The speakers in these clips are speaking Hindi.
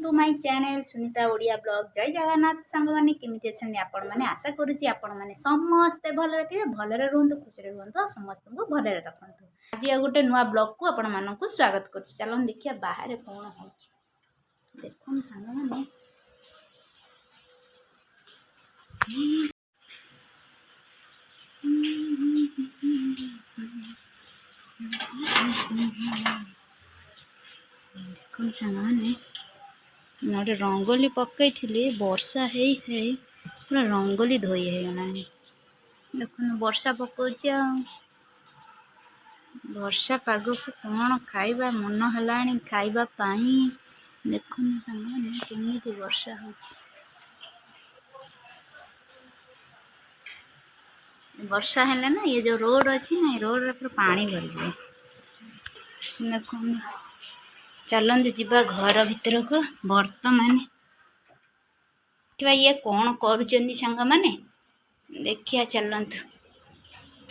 To my channel Sunita Odia blog. जय जगन्नाथ सांग मैंने केमिति अछंती आपण माने आशा करूची आपण माने समस्त भलरे थिबे भलरे रहंतु खुशी रहंतु और समस्त को भलरे रखंतु। आज आ गोटे नुवा ब्लॉग को आपण मानकु स्वागत करूची। चलो देखिया बाहर कोन होची देखो सांग माने देखो सांग माने मोटे रंगोली पकई थी वर्षा है पूरा रंगोली धोई है देख वर्षा पकाउची वर्षा पाग को कौन खाइबा मन है खाइबा पाई देख सामने केमी वर्षा हो वर्षा है ना ये जो रोड अच्छी ना रोड पूरा पानी भर जाए देख चलते जीवा घर भीतर को बर्तमान ये कौन करुँच सांग माने देखिया चलतु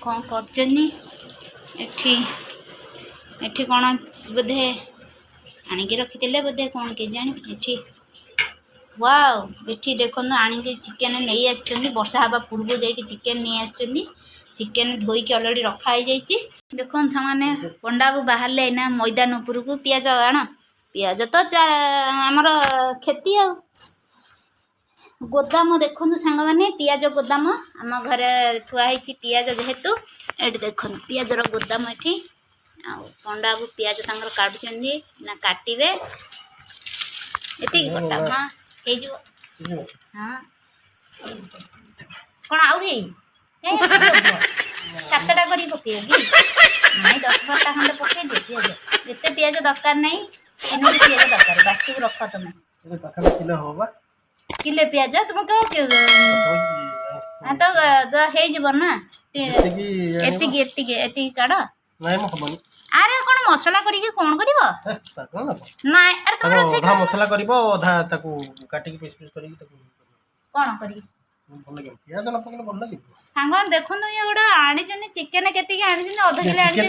कौन कर कौन बोधे आणिकी रखिले बोधे कौन के जानी एठी वाओ एठी देखो आणिकी चिकेन नहीं आसी वर्षा हवा पूर्व जाकि चिकेन नहीं आसी चिकेन धोईकी अलरेडी रखाई जाइए देखो मैंने पंडा बाबू बाहर ना मैदान उपर को पियाज आण पियाज तो आमर खेती आ गोदाम देखु सांग मैंने पियाज गोदाम आम घरे थुआई पियाज जेहेतु ये देख पियाजर गोदाम ये पंडा बाबू पियाज काटुंट ना काटे ये कटा हाँ हाँ कौन आउरी सातटा कर पकड़ नहीं 10-12टा खंडे पकई दे पियाज जिते पियाज दरकार नहीं पियाज दरकार बाकी रख तुम किले पियाज तुम कह तो हो एति काढ़ अरे कौन मसला करी कौन कर मसला कौन कर सांग देखो ये गोटे आनी चिकेन के अध किलो आनी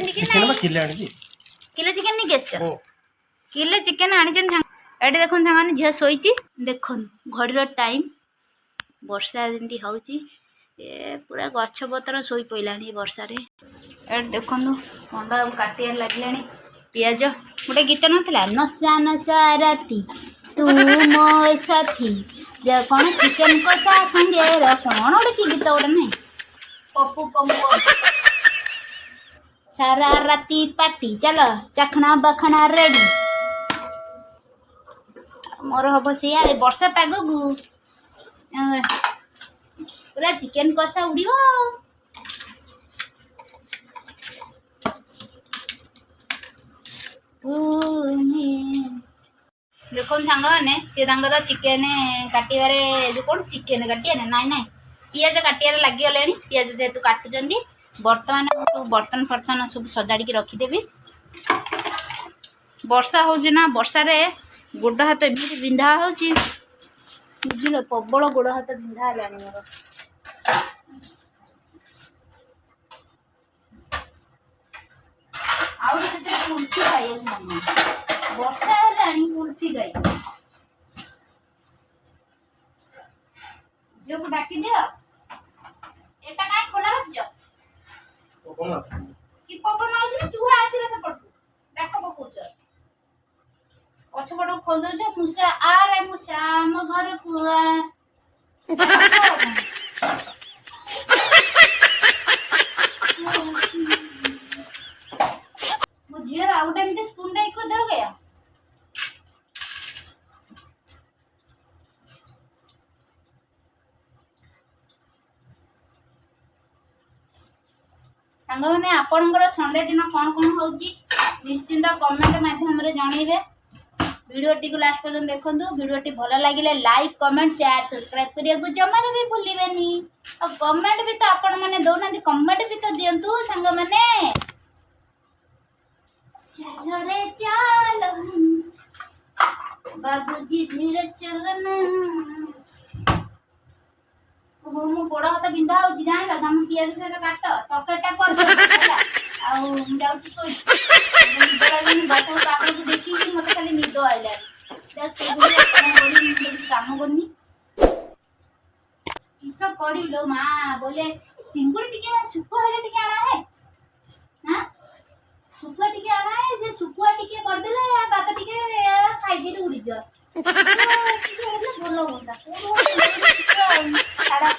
किले चिकेन नहीं केस किले चिकेन आनी ये देखो सांग झील शोची देख घड़ी टाइम वर्षा जमी हो पूरा गछ पतर शोई पड़ा वर्षा ये देखो पंडा काटिया लगे पियाज गोटे गीत नाला नशा नशा राती तू मो साथी कौन चिकेन कषा संगे कौन गोटे कि गीत गोटे ना पप्पू पम्पू सारा राती पार्टी चलो चखना बखना रेडी मोर हम से वर्षा पाग को पूरा चिकेन कषा उड़ देखो सांग मैंने सी चिकेन काटे जो कौन चिकेन काटे नाई ना पियाज काटियार लगिगले पियाज जेहेतु काटुंट बर्तमान सब बर्तन फर्तन सब सजाड़ी रखीदेवी वर्षा हो वर्षा गोड़ हाथ एमती बिंधा हो बुझल प्रबल गोड़ हाथ बिंधा है मोर कुल्फी खाई वर्षा है कुल्फी खाई झील को डाक दियो एटा काय खोला रख कि पवन आउछ चूहा आसीबे से पड़तु डाक पकोच पछपट खोल दो मुसा आरे मुसा आम घर कुआ झील आउट एमती स्पून टाइप को धर गया सांग मैंने आपणकर संडे दिन कौन कौन हो निश्चिंत कमेंट माध्यम जनइबे वीडियोटी को लास्ट पर्यटन देखो वीडियोटी भल लगे लाइक कमेंट शेयर सब्सक्राइब करने को जमार भी भूलेनि और कमेंट भी तो आपण मैंने दौना कमेंट भी तो दिंतु सांग मैंने चलो रे चलो बाबूजी धीरे चलना मो गोड़ हाथ बिंधा हो जान तुम पियाज से काट तकरटा कर बस पाग को देखी मत खाली निद आइला काम करनी किस करिलो माँ बोले चिंगुड़ी टिके सुकुआ हेले टिके आना है हां सुकुआ टिके आना है जे सुकुआ टिके कर देले बात टिके खाई दे उड़ी जा बोलो होता सारा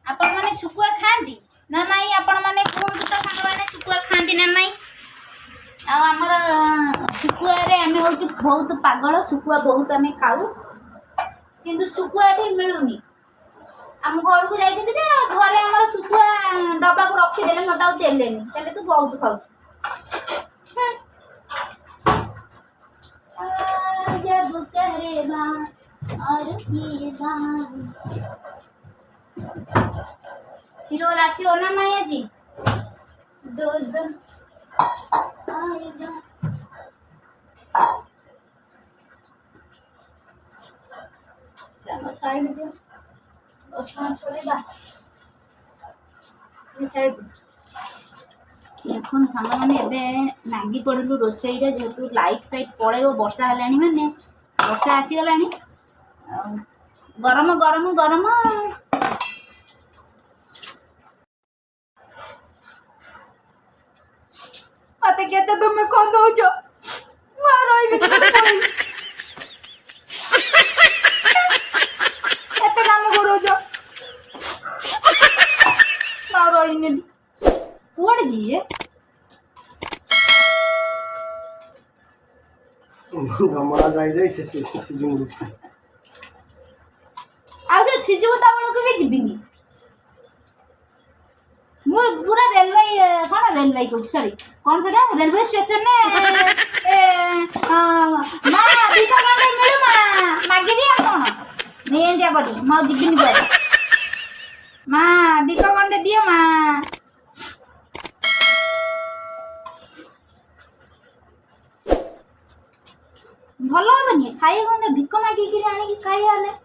आपण माने सुकुआ खांदी ना नहीं आपण माने कोन तो संग माने सुकुआ खांदी ना नहीं आ हमर सुकुआ रे हमें हो बहुत पागल सुकुआ बहुत हमें खाऊ किंतु सुकुआ एठी मिलुनी हम घर को जाई जे घरे हमर सुकुआ डब्बा को रखी देले मता देलेनी चले तू बहुत खाऊ जब कहरेगा और की बात हिरो राशि होना नहीं है जी दो आएगा चलो साइड दे बस पांच छोड़ेगा ये साइड এখন ସାଙ୍ଗମାନେ ଏବେ ନାଗି ପଡ଼ିଲୁ ରୋଷେଇରେ ଯେହେତୁ ଲାଇଟ୍ ଫାଇଟ୍ ପଳେଇବ ବର୍ଷା ହେଲାଣି ମାନେ ବର୍ଷା ଆସିଗଲାଣି ଗରମ ଗରମ ଗରମ मत कहते तुम कौन दो काम करो कुआड़े जीए गमला जाई जाई से सिजुम आ से सिजु ता बळको भी जिबिनी मु पूरा रेलवे कोन रेलवे को सॉरी कोन सेटा रेलवे स्टेशन ने मा बीका कांडे मिलु मा मागे दिया कोन ने दिया बदी मा जिबिनी पर मा बीका कांडे दिया मा भलो बनी खाई कोन भिक मागी कि आनी कि खाई आले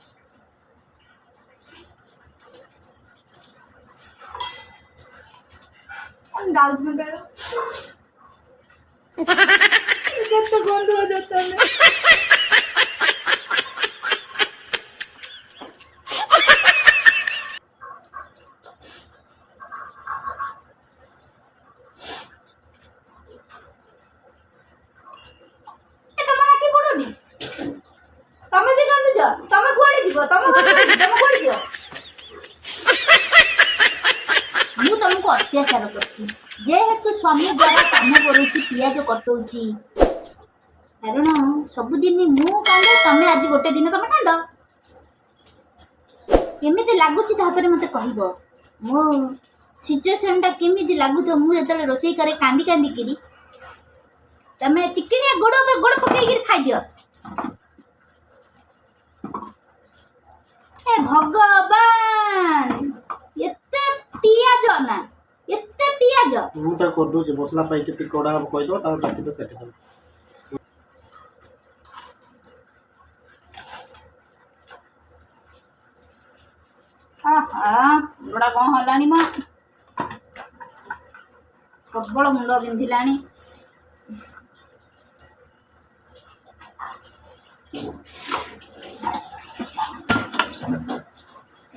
डाउट में गया जब तो गंद हो जाता है तुम्हारा की पड़ोनी तमे भी गंद जा तमे कोड़ी जीवो तमे कोड़ी जीवो मु तुमको अत्याचार करती जेहेतु स्वामी द्वारा काम करूँ पियाज कटौची कारण सबुदिन मु कांदे तमे आज गोटे दिन तमे कांद केमिति लागुची तातरे मते कहबो मो सिचुएशन टा केमिति लागुतो मु जतले रोसई करे कांदी कांदी किरी तमे चिकनिया गोड़ पे गोड़ पकई किरी खाइ दियो ए भगवान एते पियाज ना एते पियाज मु त कर दो जे मसला पाई केति कोडा हम कहि दो ता बाकी तो काटि दो आहा बड़ा कौन हलानी मा प्रबल मुंड बिंधिलानी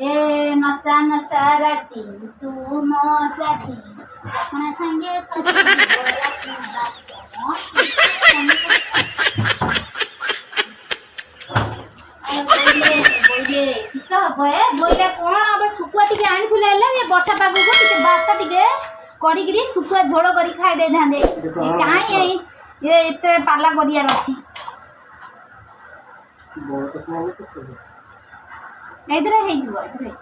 ए नसा नसा राती तू मो साथी अपना संगे बोले कौन अब सुकुआ टिके आनी थुले ले ये वर्षा पाग को टिके बात टिके करी गिरी सुकुआ झोल करी खाई दे धांदे काहे ये एते पाला गरियार अछि बहुत स्मॉल तो इधर हे जीव इधर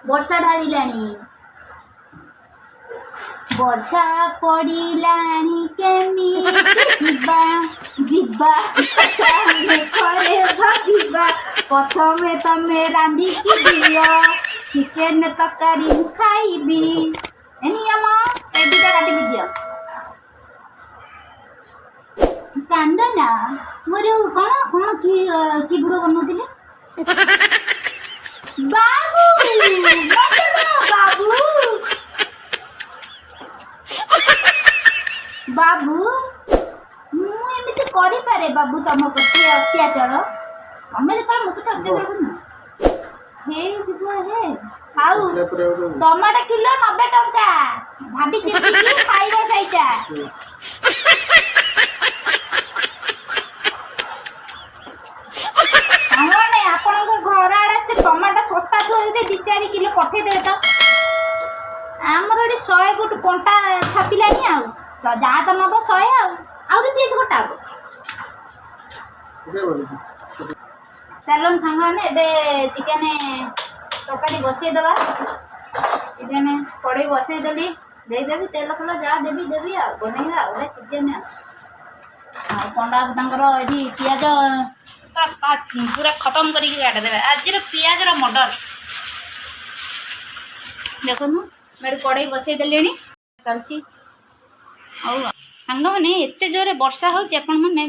वर्षा ढालिलानी वर्षा पड़िलानी केमिति जिबा जिबा करे भाबिबा प्रथमे तमे रांधी की दियो चिकन तकारी खाइबी एनी अमा ए दुटा काटी दियो କାନ୍ଦ ନା ମୋର କଣ କଣ କି ବୁଡ଼ ବନଉଥିଲେ ବାବୁ ବାବୁ ବାବୁ ମୁଁ ଏମିତି କରିପାରେ ବାବୁ ତମ ପ୍ରତି ଅତ୍ୟାଚାର ତମେ ଯେତେବେଳେ ମୋ ପ୍ରତି ଅତ୍ୟାଚାର କରୁନ ହେଇଯିବ ହେ ଆଉ ଟମାଟୋ କିଲୋ 90 ଟଙ୍କା ଭାବି ଚିନ୍ତିକି ଖାଇବା ସେଇଟା ସାଙ୍ଗମାନେ ଆପଣଙ୍କ ଘର ଆଡ଼େ ଟମାଟୋ ଶସ୍ତା ଥିବ ଯଦି 2-4 କିଲୋ ପଠେଇଦେବେ ତ ଆମର ଏଠି 100 ଗୋଟ କଣ୍ଟା ଛାପିଲାଣି ଆଉ ତ ଯାହା ତ ନେବ 100 ଆଉ ଆହୁରି ପିସ୍ ଗୋଟା ହବ ଚାଲୁନ ସାଙ୍ଗମାନେ ଏବେ ଚିକେନ ତରକାରୀ ବସେଇଦେବା ଚିକେନ କଡ଼େଇ ବସେଇଦେଲି ଦେଇଦେବି ତେଲ ଫେଲ ଯାହା ଦେବି ଆଉ ବନେଇବା ଆଉ ଚିକେନ ଆଉ ପଣ୍ଡା ତାଙ୍କର ଏଠି ପିଆଜ पूरा खत्म करके काटिदेवे आज पियाजर मर्डर देखो मैं कड़ई बसई देले चलती सांग मैंने एत जोरे वर्षा हो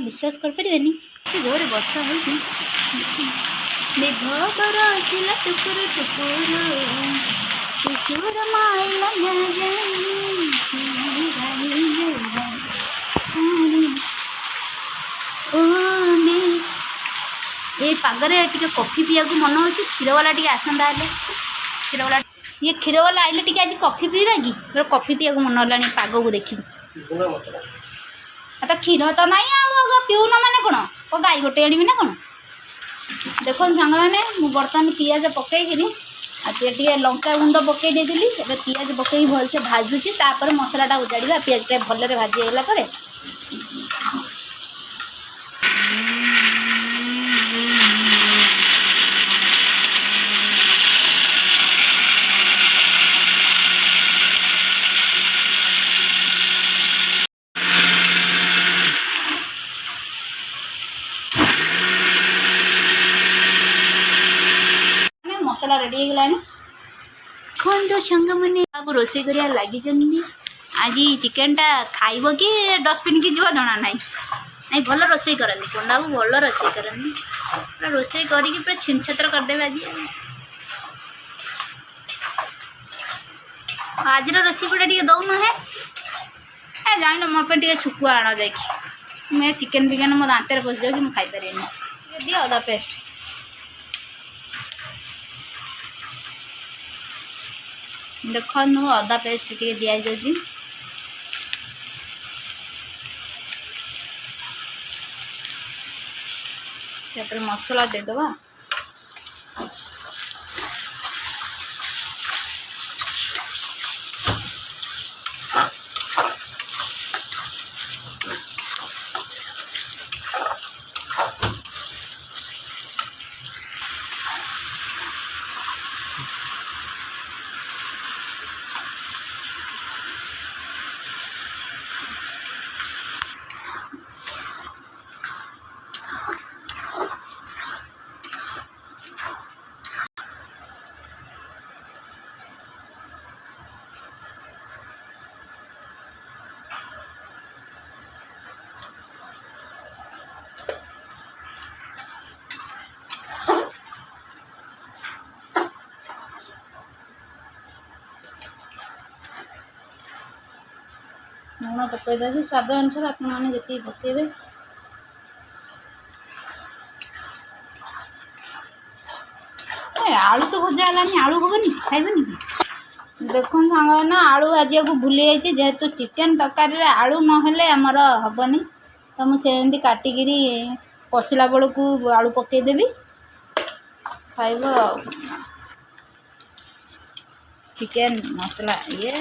विश्वास कर पारे जोरे वर्षा हो ये पागरे टिके कॉफी पिया मन हो क्षीर वाला टी आसंता क्षीर वाला ये क्षीर वाला आइले टी आज कॉफी पीवा कि कॉफी पिया मन है पाग को देखी तो क्षीर तो ना पीऊन मैंने कौन गाई गोटे आनी ना कौन देख सांग मैंने बर्तमान पियाज पकईकि टे लंका गुंड पकई देती पियाज पकई भलसे भाजुची मसलाटा उजाड़ा पियाज टा भलरे भाजीगला मसला रेडी हो गलानी खंड सांग मैंने बाबू रोसे कर लगी आज चिकेन टा खाइब कि डस्टबिन की जीव जना ना नहीं भल रोसे करती पंडा को भल रोसे करती पूरा रोसे करके पूरा छिन छतर करदे आज रोसे पूरा टे दौन है जान मो पे शुकुआ आण जा मैं चिकेन फिकेन मो दांतर पशि जाऊँ मुझे खाईपारे दिए अदा पेस्ट देख अदा पेस्ट टे दि जाऊँ मसला देदवा लुण पकईबा स्वाद अनुसार आपने पकईबे आलू तो भजा है आलू हेनी खाइबनी देख सांग आलू भाजिया को भूली जाइए जेहेतु चिकेन तरकारी आलू ना आमर हेनी तो मुझे काटिकी कषिला बेलू को आलू पकईदेवी खाइब चिकेन मसला ये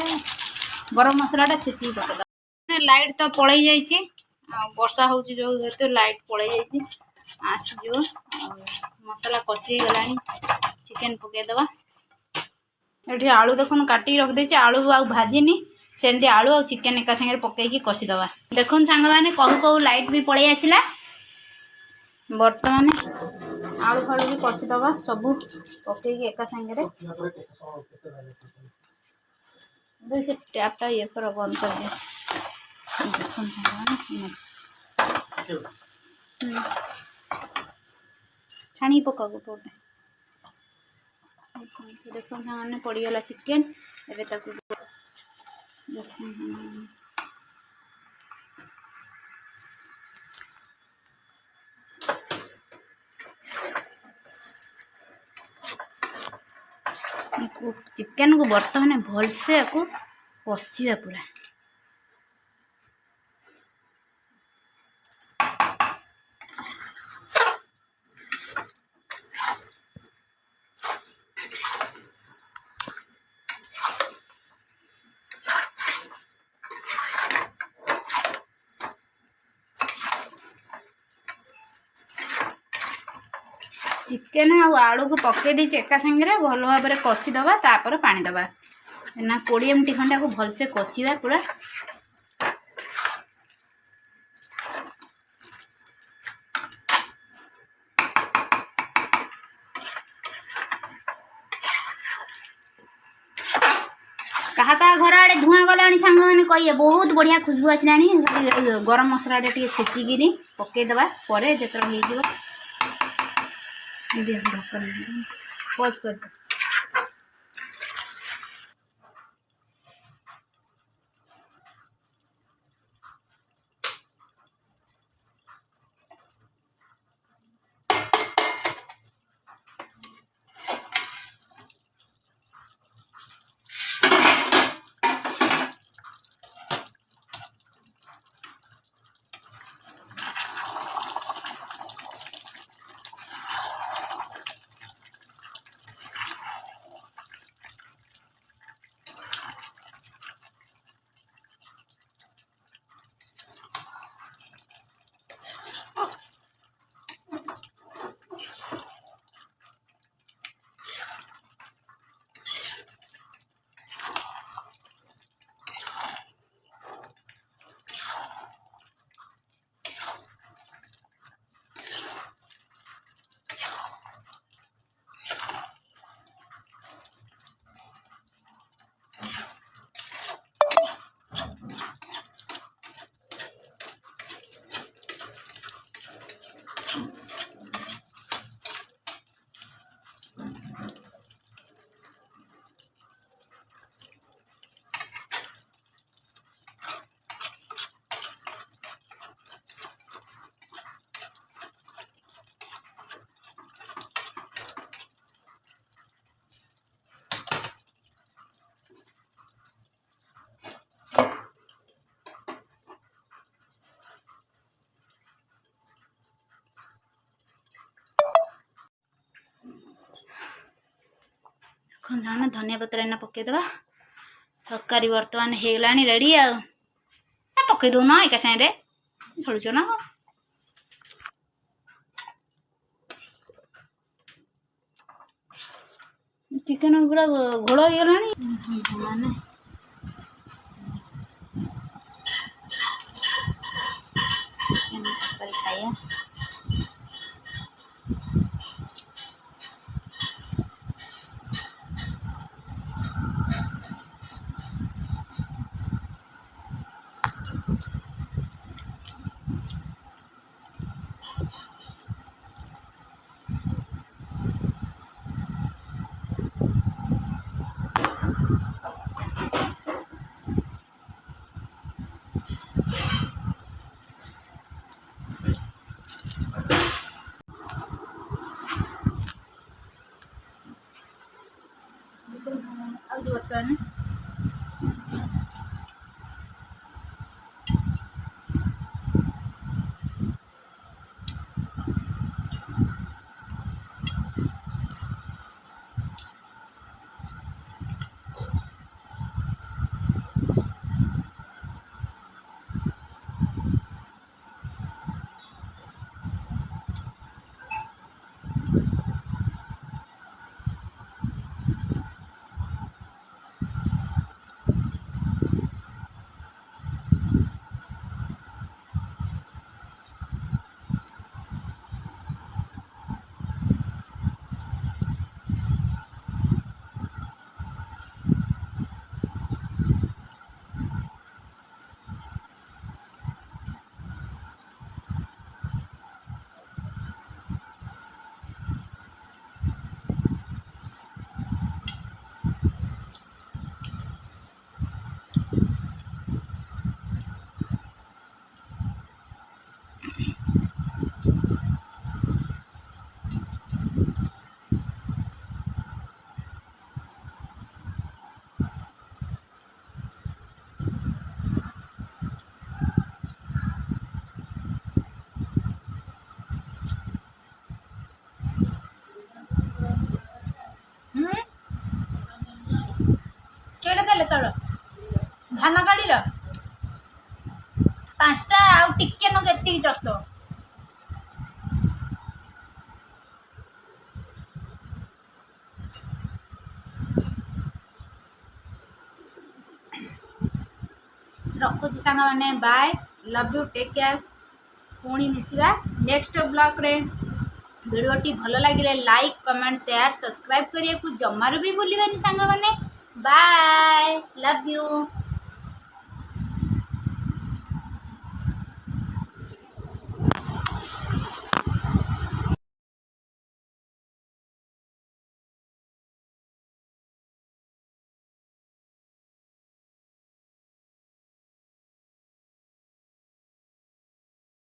गरम मसलाटा छेची पकड़ लाइट तो पलई जाइए वर्षा हो जो हेतु लाइट पलई जाइए आसो मसला कषि गला चिकेन पकईदे ये आलू देखो काटिक रखिदे आलू आ भाजिनी सेमती आलू आ चिकेन एका सागर पकईकी कषिदे देख सांग मैंने कहू कहू लाइट भी पलई आसला बर्तमान आलू फालू भी कषिदे सबू पकईकी एका सागर से टैपटा ये कर बंद कर दे देखो छाणी पका गोटे देख मैंने पड़गला चिकेन एवं चिकेन को बर्तमान भलसे कषा पूरा चिकेन आलू को पकई दी एका सागर भल भाव में कषिदबा तापर पानी दबा ना 20 मिनट खंडे को भलसे कषा पूरा कहा घर आड़े धुआं गला सांग मैंने कहे बहुत बढ़िया खुशबू आसला गरम मसला टे छेचिकी पकईदबा जो पॉज कर ना धनिया पत्र एना पकईदबा तरकारी बर्तमान होगला रेडी आ पकई दौन एका सागे छुच ना चिकेन पूरा घोड़ हो गला माने खाया बर्तमान ସେତିକି ଯତ୍ନ। ରଖୁଛି ସାଙ୍ଗମାନେ, bye, love you, take care. ପୁଣି ମିଶିବା ନେକ୍ସଟ ବ୍ଲଗ୍ରେ। ଭିଡ଼ିଓଟି ଭଲ ଲାଗିଲେ ଲାଇକ୍, କମେଣ୍ଟ, ସେୟାର, ସବସ୍କ୍ରାଇବ୍ କରିବାକୁ ଜମାରୁ ବି ଭୁଲିବେନି ସାଙ୍ଗମାନେ। Bye, love you.